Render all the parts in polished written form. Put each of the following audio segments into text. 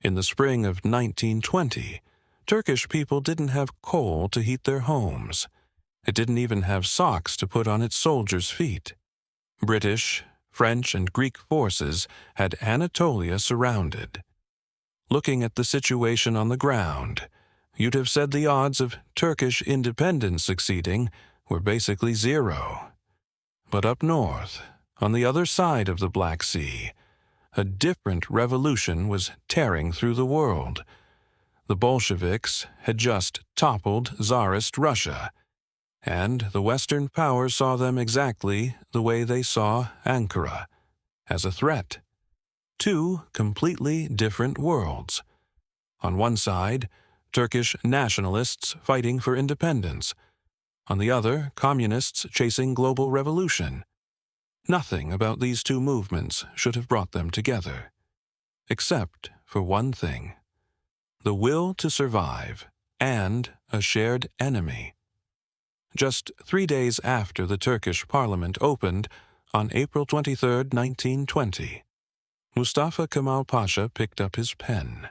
In the spring of 1920, Turkish people didn't have coal to heat their homes. It didn't even have socks to put on its soldiers' feet. British, French, and Greek forces had Anatolia surrounded. Looking at the situation on the ground, you'd have said the odds of Turkish independence succeeding were basically zero. But up north, on the other side of the Black Sea, a different revolution was tearing through the world. The Bolsheviks had just toppled Tsarist Russia, and the Western powers saw them exactly the way they saw Ankara, as a threat. Two completely different worlds. On one side, Turkish nationalists fighting for independence. On the other, communists chasing global revolution. Nothing about these two movements should have brought them together, except for one thing: the will to survive and a shared enemy. Just 3 days after the Turkish parliament opened, on April 23, 1920, Mustafa Kemal Pasha picked up his pen.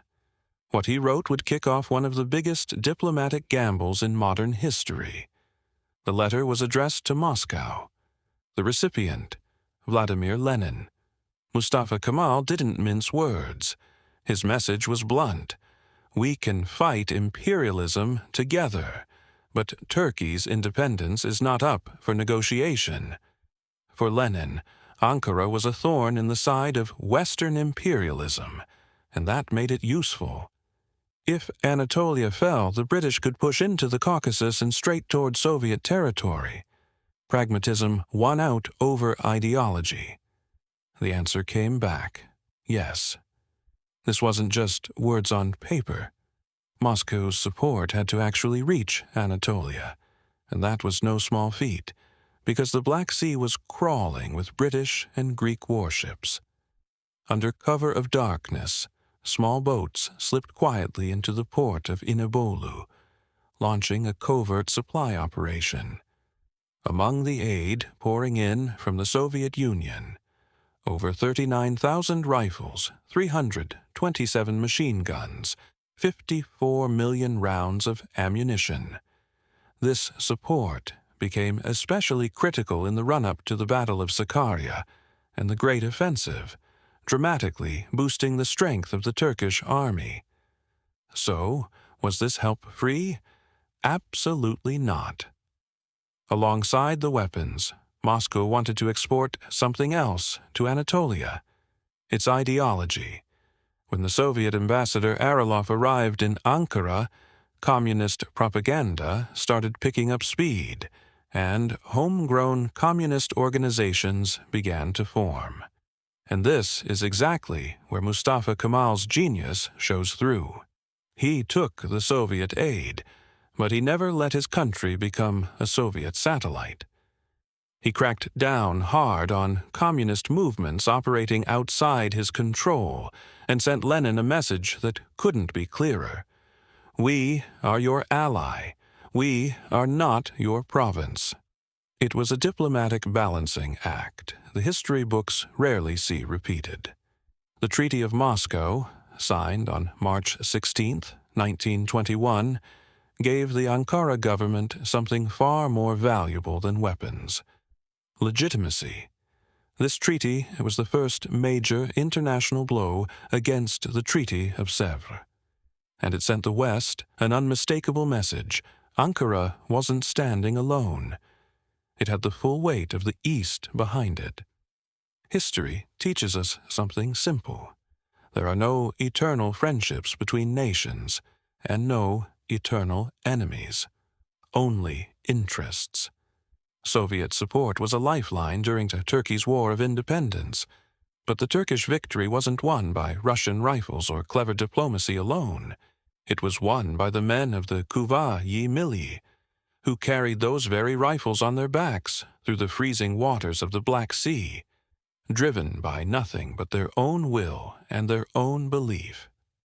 What he wrote would kick off one of the biggest diplomatic gambles in modern history. The letter was addressed to Moscow. The recipient, Vladimir Lenin. Mustafa Kemal didn't mince words. His message was blunt. We can fight imperialism together, but Turkey's independence is not up for negotiation. For Lenin, Ankara was a thorn in the side of Western imperialism, and that made it useful. If Anatolia fell, the British could push into the Caucasus and straight toward Soviet territory. Pragmatism won out over ideology. The answer came back: yes. This wasn't just words on paper. Moscow's support had to actually reach Anatolia, and that was no small feat, because the Black Sea was crawling with British and Greek warships. Under cover of darkness, small boats slipped quietly into the port of Inebolu, launching a covert supply operation. Among the aid pouring in from the Soviet Union, over 39,000 rifles, 327 machine guns, 54 million rounds of ammunition. This support became especially critical in the run-up to the Battle of Sakarya and the Great Offensive, dramatically boosting the strength of the Turkish army. So, was this help free? Absolutely not. Alongside the weapons, Moscow wanted to export something else to Anatolia: its ideology. When the Soviet ambassador Aralov arrived in Ankara, communist propaganda started picking up speed, and homegrown communist organizations began to form. And this is exactly where Mustafa Kemal's genius shows through. He took the Soviet aid, but he never let his country become a Soviet satellite. He cracked down hard on communist movements operating outside his control and sent Lenin a message that couldn't be clearer. We are your ally. We are not your province. It was a diplomatic balancing act the history books rarely see repeated. The Treaty of Moscow, signed on March 16, 1921, gave the Ankara government something far more valuable than weapons: legitimacy. This treaty was the first major international blow against the Treaty of Sèvres, and it sent the West an unmistakable message: Ankara wasn't standing alone. It had the full weight of the East behind it. History teaches us something simple. There are no eternal friendships between nations, and no eternal enemies. Only interests. Soviet support was a lifeline during Turkey's War of Independence, but the Turkish victory wasn't won by Russian rifles or clever diplomacy alone. It was won by the men of the Kuvayi Milli, who carried those very rifles on their backs through the freezing waters of the Black Sea, driven by nothing but their own will and their own belief.